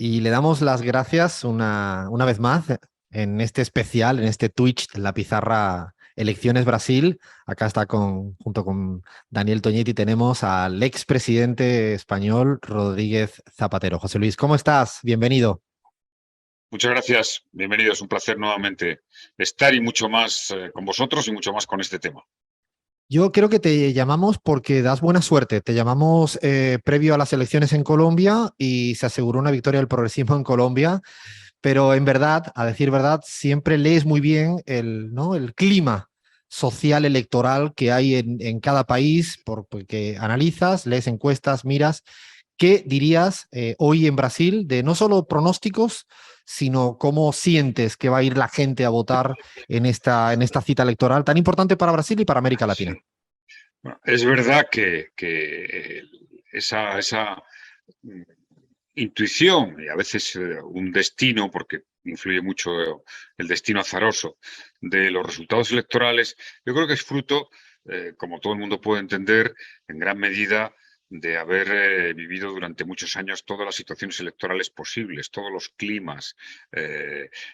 Y le damos las gracias una vez más en este especial, en este Twitch, La Pizarra Elecciones Brasil. Acá está junto con Daniel Toñetti, tenemos al expresidente español Rodríguez Zapatero. José Luis, ¿cómo estás? Bienvenido. Muchas gracias, bienvenidos, un placer nuevamente estar y mucho más con vosotros y mucho más con este tema. Yo creo que te llamamos porque das buena suerte. Te llamamos previo a las elecciones en Colombia y se aseguró una victoria del progresismo en Colombia. Pero en verdad, a decir verdad, siempre lees muy bien ¿no? el clima social electoral que hay en cada país, porque analizas, lees encuestas, miras. ¿Qué dirías hoy en Brasil de no solo pronósticos, sino cómo sientes que va a ir la gente a votar en esta cita electoral tan importante para Brasil y para América Latina? Sí. Bueno, es verdad que esa mm, intuición y a veces un destino, porque influye mucho el destino azaroso de los resultados electorales, yo creo que es fruto, como todo el mundo puede entender, en gran medida de haber vivido durante muchos años todas las situaciones electorales posibles, todos los climas,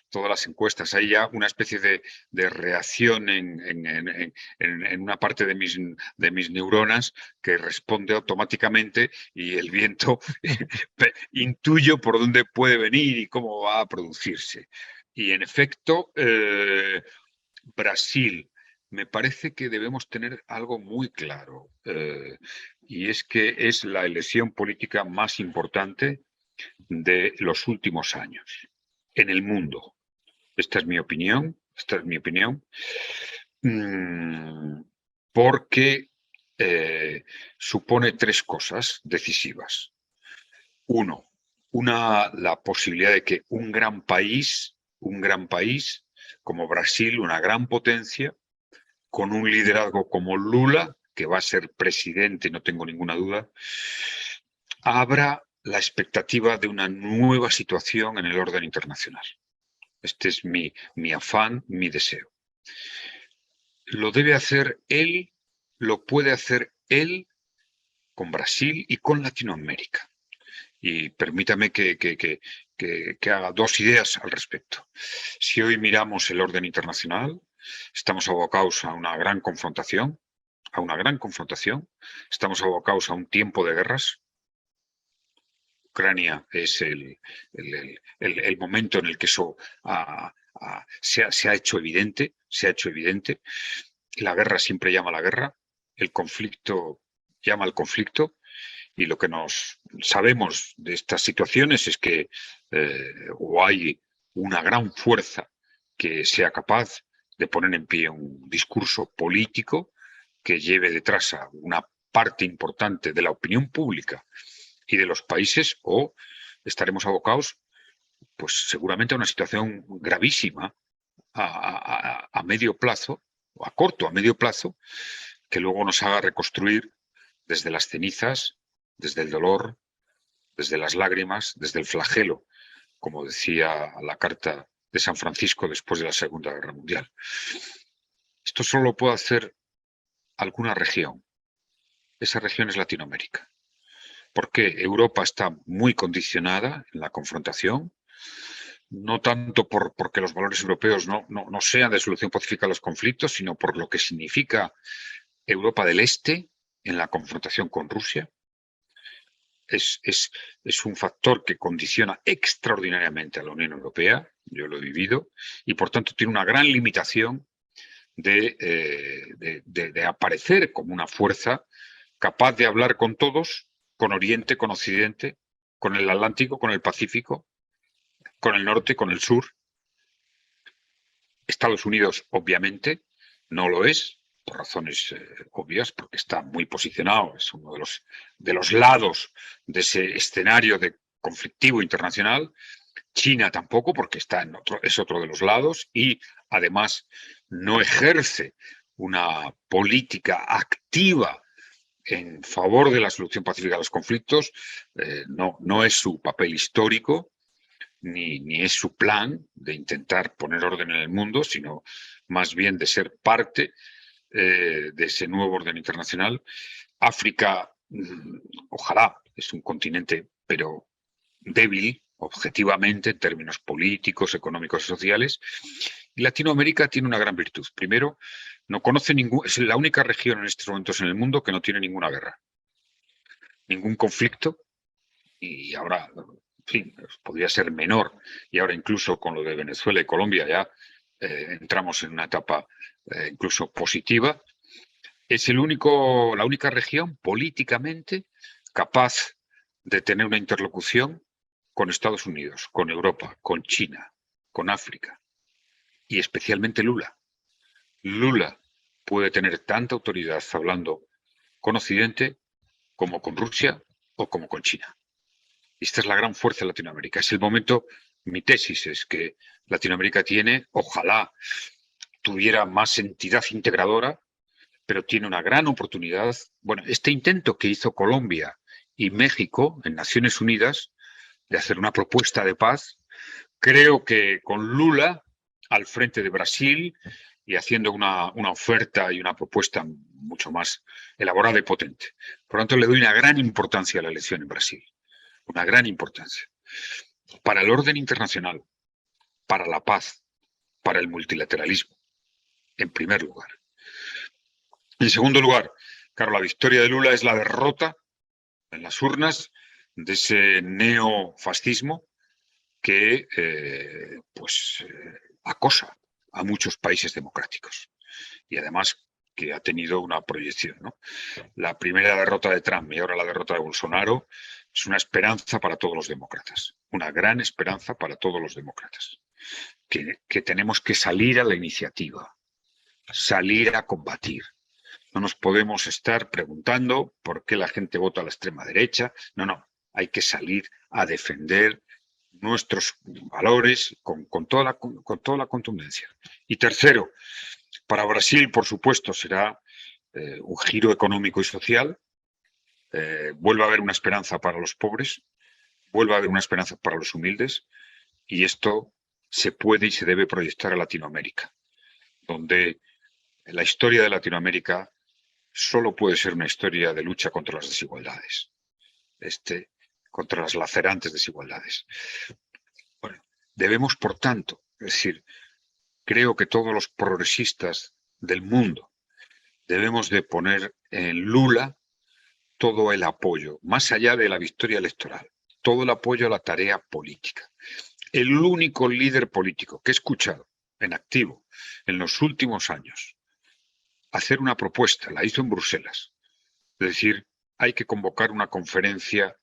todas las encuestas. Hay ya una especie de reacción en una parte de mis neuronas que responde automáticamente y el viento intuyo por dónde puede venir y cómo va a producirse. Y en efecto, Brasil, me parece que debemos tener algo muy claro, y es que es la elección política más importante de los últimos años en el mundo. Esta es mi opinión, esta es mi opinión, mm, porque supone tres cosas decisivas. Uno, la posibilidad de que un gran país como Brasil, una gran potencia, con un liderazgo como Lula, que va a ser presidente, no tengo ninguna duda, abra la expectativa de una nueva situación en el orden internacional. Este es mi afán, mi deseo. Lo debe hacer él, lo puede hacer él con Brasil y con Latinoamérica. Y permítame que haga dos ideas al respecto. Si hoy miramos el orden internacional, estamos abocados a una gran confrontación, estamos abocados a un tiempo de guerras. Ucrania es el momento en el que eso se ha hecho evidente, La guerra siempre llama a la guerra, el conflicto llama al conflicto. Y lo que nos sabemos de estas situaciones es que o hay una gran fuerza que sea capaz de poner en pie un discurso político que lleve detrás a una parte importante de la opinión pública y de los países, o estaremos abocados, pues seguramente a una situación gravísima a medio plazo, o a corto, a medio plazo, que luego nos haga reconstruir desde las cenizas, desde el dolor, desde las lágrimas, desde el flagelo, como decía la carta de San Francisco después de la Segunda Guerra Mundial. Esto solo lo puede hacer alguna región. Esa región es Latinoamérica. Porque Europa está muy condicionada en la confrontación, no tanto porque los valores europeos no sean de solución pacífica a los conflictos, sino por lo que significa Europa del Este en la confrontación con Rusia. Es un factor que condiciona extraordinariamente a la Unión Europea, yo lo he vivido, y por tanto tiene una gran limitación de aparecer como una fuerza capaz de hablar con todos, con Oriente, con Occidente, con el Atlántico, con el Pacífico, con el norte, con el sur. Estados Unidos, obviamente, no lo es, por razones obvias, porque está muy posicionado, es uno de los lados de ese escenario de conflictivo internacional. China tampoco, porque es otro de los lados y además no ejerce una política activa en favor de la solución pacífica de los conflictos, no es su papel histórico, ni es su plan de intentar poner orden en el mundo, sino más bien de ser parte de ese nuevo orden internacional. África, ojalá, es un continente, pero débil, objetivamente, en términos políticos, económicos y sociales. Y Latinoamérica tiene una gran virtud. Primero, no conoce es la única región en estos momentos en el mundo que no tiene ninguna guerra, ningún conflicto, y ahora, en fin, podría ser menor, y ahora incluso con lo de Venezuela y Colombia ya entramos en una etapa incluso positiva. Es la única región políticamente capaz de tener una interlocución con Estados Unidos, con Europa, con China, con África, y especialmente Lula. Lula puede tener tanta autoridad hablando con Occidente como con Rusia o como con China. Esta es la gran fuerza de Latinoamérica. Es el momento, mi tesis es que Latinoamérica ojalá tuviera más entidad integradora, pero tiene una gran oportunidad. Bueno, este intento que hizo Colombia y México en Naciones Unidas de hacer una propuesta de paz, creo que con Lula al frente de Brasil y haciendo una oferta y una propuesta mucho más elaborada y potente. Por lo tanto, le doy una gran importancia a la elección en Brasil, una gran importancia. Para el orden internacional, para la paz, para el multilateralismo, en primer lugar. En segundo lugar, claro, la victoria de Lula es la derrota en las urnas de ese neofascismo que acosa a muchos países democráticos y además que ha tenido una proyección, ¿no? La primera derrota de Trump y ahora la derrota de Bolsonaro es una esperanza para todos los demócratas, una gran esperanza para todos los demócratas, que tenemos que salir a la iniciativa, salir a combatir. No nos podemos estar preguntando por qué la gente vota a la extrema derecha. No, hay que salir a defender nuestros valores con toda la contundencia. Y tercero, para Brasil, por supuesto, será un giro económico y social. Vuelve a haber una esperanza para los pobres, vuelve a haber una esperanza para los humildes, y esto se puede y se debe proyectar a Latinoamérica, donde la historia de Latinoamérica solo puede ser una historia de lucha contra las desigualdades, contra las lacerantes desigualdades. Bueno, debemos, por tanto, es decir, creo que todos los progresistas del mundo debemos de poner en Lula todo el apoyo, más allá de la victoria electoral, todo el apoyo a la tarea política. El único líder político que he escuchado en activo en los últimos años hacer una propuesta, la hizo en Bruselas, es decir, hay que convocar una conferencia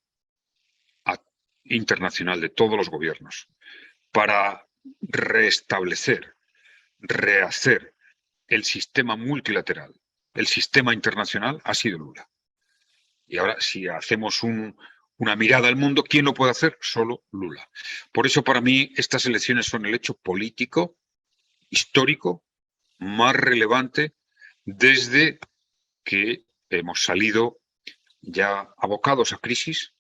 internacional de todos los gobiernos para restablecer, rehacer el sistema multilateral, el sistema internacional, ha sido Lula. Y ahora, si hacemos una mirada al mundo, ¿quién lo puede hacer? Solo Lula. Por eso, para mí, estas elecciones son el hecho político, histórico, más relevante desde que hemos salido ya abocados a crisis.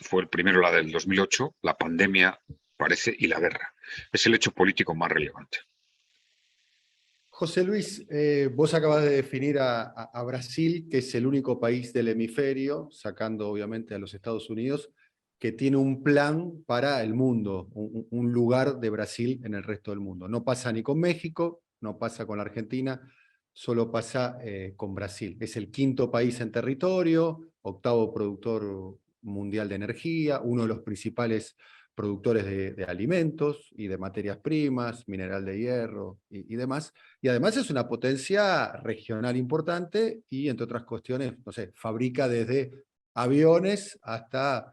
Fue el primero, la del 2008, la pandemia, parece, y la guerra. Es el hecho político más relevante. José Luis, vos acabas de definir a Brasil, que es el único país del hemisferio, sacando obviamente a los Estados Unidos, que tiene un plan para el mundo, un lugar de Brasil en el resto del mundo. No pasa ni con México, no pasa con la Argentina, solo pasa con Brasil. Es el quinto país en territorio, octavo productor mundial de energía, uno de los principales productores de alimentos y de materias primas, mineral de hierro y demás. Y además es una potencia regional importante y, entre otras cuestiones, no sé, fabrica desde aviones hasta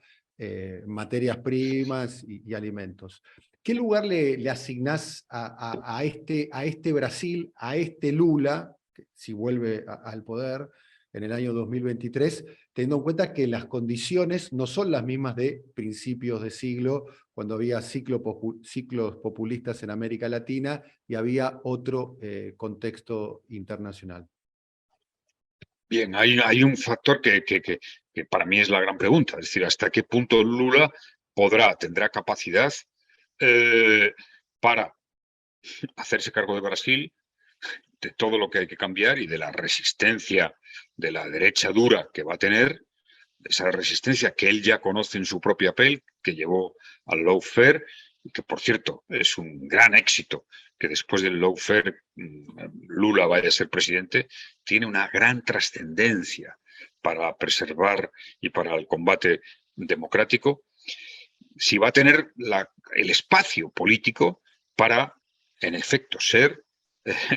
materias primas y alimentos. ¿Qué lugar le asignás a este Brasil, a este Lula, que si vuelve al poder en el año 2023, teniendo en cuenta que las condiciones no son las mismas de principios de siglo, cuando había ciclos populistas en América Latina y había otro contexto internacional? Bien, hay un factor que para mí es la gran pregunta, es decir, hasta qué punto Lula tendrá capacidad para hacerse cargo de Brasil, de todo lo que hay que cambiar y de la resistencia de la derecha dura que va a tener, esa resistencia que él ya conoce en su propia piel, que llevó al lawfare, y que por cierto es un gran éxito que después del lawfare Lula vaya a ser presidente, tiene una gran trascendencia para preservar y para el combate democrático, si va a tener el espacio político para, en efecto, ser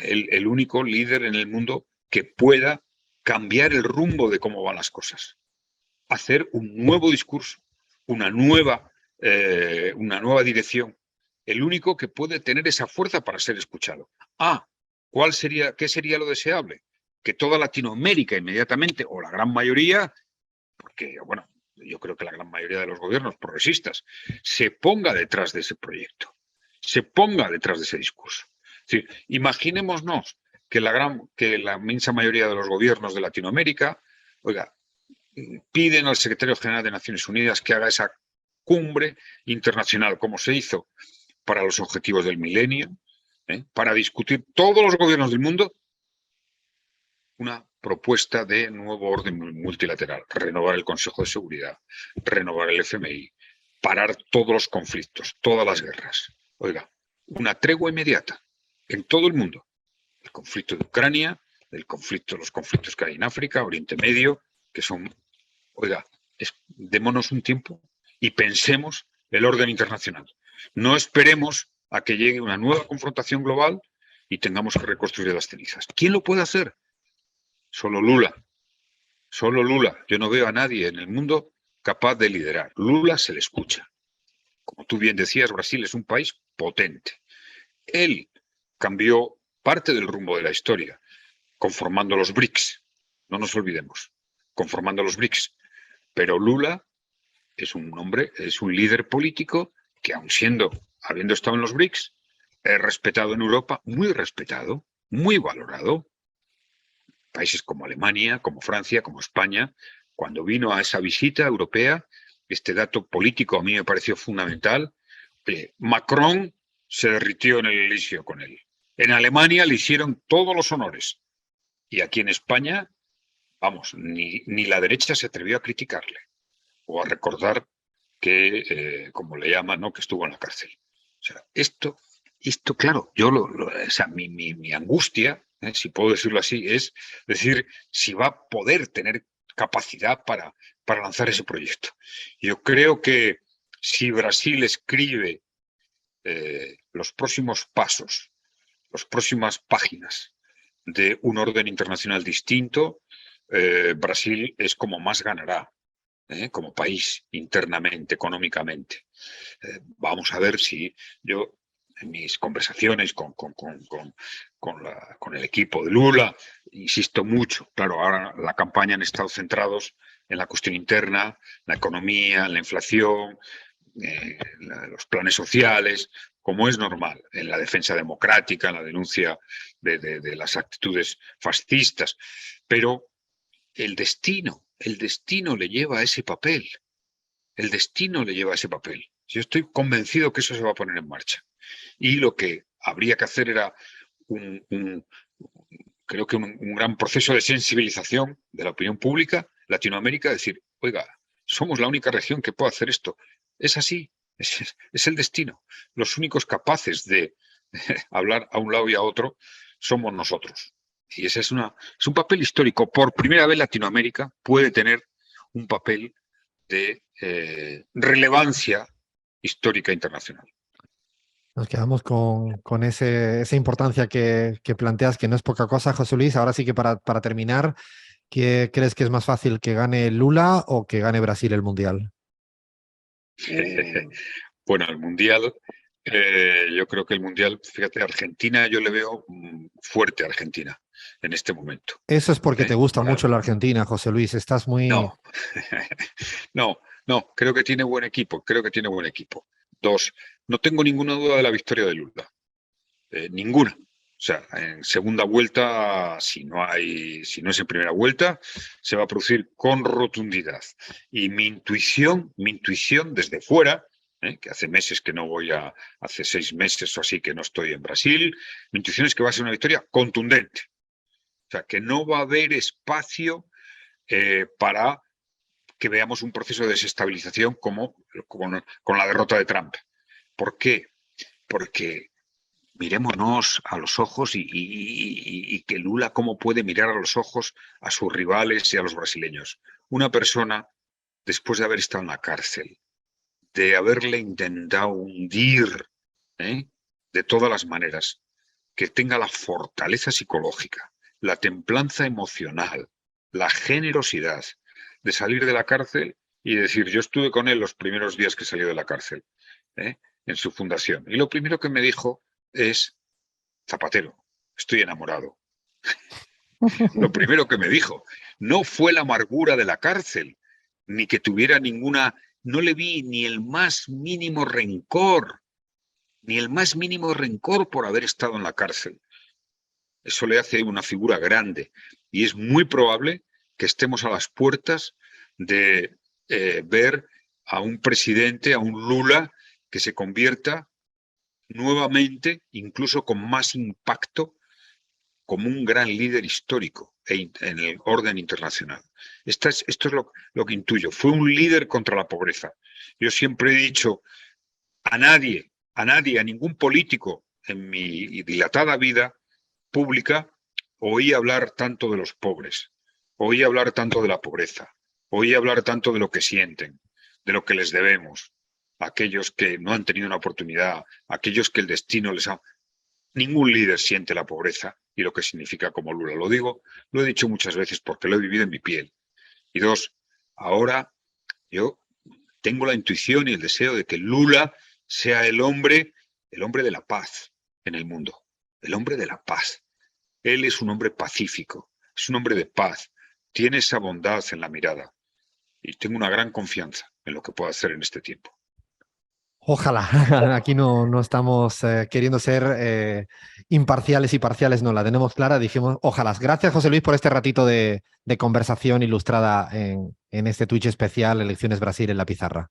el único líder en el mundo que pueda cambiar el rumbo de cómo van las cosas. Hacer un nuevo discurso, una nueva dirección. El único que puede tener esa fuerza para ser escuchado. ¿Qué sería lo deseable? Que toda Latinoamérica inmediatamente, o la gran mayoría, porque, bueno, yo creo que la gran mayoría de los gobiernos progresistas, se ponga detrás de ese proyecto, se ponga detrás de ese discurso. Es decir, imaginémonos que la inmensa mayoría de los gobiernos de Latinoamérica, oiga, piden al secretario general de Naciones Unidas que haga esa cumbre internacional, como se hizo para los objetivos del milenio, para discutir todos los gobiernos del mundo una propuesta de nuevo orden multilateral, renovar el Consejo de Seguridad, renovar el FMI, parar todos los conflictos, todas las guerras. Oiga, una tregua inmediata en todo el mundo. El conflicto de Ucrania, los conflictos que hay en África, Oriente Medio, que son, oiga, démonos un tiempo y pensemos el orden internacional. No esperemos a que llegue una nueva confrontación global y tengamos que reconstruir las cenizas. ¿Quién lo puede hacer? Solo Lula. Solo Lula. Yo no veo a nadie en el mundo capaz de liderar. Lula se le escucha. Como tú bien decías, Brasil es un país potente. Él cambió parte del rumbo de la historia, conformando los BRICS. No nos olvidemos, conformando los BRICS. Pero Lula es un hombre, es un líder político que, habiendo estado en los BRICS, es respetado en Europa, muy respetado, muy valorado. Países como Alemania, como Francia, como España, cuando vino a esa visita europea, este dato político a mí me pareció fundamental. Macron se derritió en el Elíseo con él. En Alemania le hicieron todos los honores. Y aquí en España, vamos, ni la derecha se atrevió a criticarle o a recordar que, como le llaman, ¿no?, que estuvo en la cárcel. O sea, esto claro, mi angustia, si puedo decirlo así, es decir, si va a poder tener capacidad para lanzar ese proyecto. Yo creo que si Brasil escribe los próximos pasos, las próximas páginas de un orden internacional distinto, Brasil es como más ganará, como país, internamente, económicamente. Vamos a ver si yo, en mis conversaciones con el equipo de Lula, insisto mucho. Claro, ahora la campaña han estado centrados en la cuestión interna, la economía, la inflación, los planes sociales, como es normal, en la defensa democrática, en la denuncia de las actitudes fascistas. Pero el destino le lleva a ese papel. El destino le lleva a ese papel. Yo estoy convencido que eso se va a poner en marcha. Y lo que habría que hacer era creo que un gran proceso de sensibilización de la opinión pública, Latinoamérica, decir, oiga, somos la única región que puede hacer esto. Es así, es el destino. Los únicos capaces de hablar a un lado y a otro somos nosotros. Y ese es un papel histórico. Por primera vez Latinoamérica puede tener un papel de relevancia histórica internacional. Nos quedamos con esa importancia que planteas, que no es poca cosa, José Luis. Ahora sí que para terminar, ¿qué crees que es más fácil, que gane Lula o que gane Brasil el Mundial? Bueno, el Mundial, yo creo que el Mundial, fíjate, Argentina, yo le veo fuerte a Argentina en este momento. Eso es porque te gusta mucho la Argentina, José Luis. Estás muy... No, creo que tiene buen equipo, Dos, no tengo ninguna duda de la victoria de Lula. Ninguna. O sea, en segunda vuelta, si no es en primera vuelta, se va a producir con rotundidad. Y mi intuición desde fuera, que hace meses que no hace 6 meses o así que no estoy en Brasil, mi intuición es que va a ser una victoria contundente. O sea, que no va a haber espacio para que veamos un proceso de desestabilización como con la derrota de Trump. ¿Por qué? Porque mirémonos a los ojos y que Lula cómo puede mirar a los ojos a sus rivales y a los brasileños. Una persona, después de haber estado en la cárcel, de haberle intentado hundir de todas las maneras, que tenga la fortaleza psicológica, la templanza emocional, la generosidad de salir de la cárcel y decir, yo estuve con él los primeros días que salió de la cárcel, en su fundación. Y lo primero que me dijo es, Zapatero, estoy enamorado. Lo primero que me dijo. No fue la amargura de la cárcel, ni que tuviera ninguna... No le vi ni el más mínimo rencor, por haber estado en la cárcel. Eso le hace una figura grande. Y es muy probable que estemos a las puertas de ver a un presidente, a un Lula, que se convierta nuevamente, incluso con más impacto, como un gran líder histórico en el orden internacional. Esto es lo que intuyo. Fue un líder contra la pobreza. Yo siempre he dicho, a ningún político en mi dilatada vida pública oí hablar tanto de los pobres, oí hablar tanto de la pobreza, oí hablar tanto de lo que sienten, de lo que les debemos, aquellos que no han tenido una oportunidad, aquellos que el destino les ha... Ningún líder siente la pobreza y lo que significa como Lula. Lo digo, lo he dicho muchas veces porque lo he vivido en mi piel. Y dos, ahora yo tengo la intuición y el deseo de que Lula sea el hombre de la paz en el mundo, el hombre de la paz. Él es un hombre pacífico, es un hombre de paz, tiene esa bondad en la mirada y tengo una gran confianza en lo que pueda hacer en este tiempo. Ojalá, aquí no estamos queriendo ser imparciales y parciales, no, la tenemos clara, dijimos ojalá. Gracias, José Luis, por este ratito de conversación ilustrada en este Twitch especial Elecciones Brasil en la pizarra.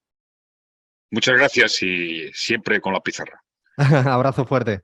Muchas gracias y siempre con la pizarra. Abrazo fuerte.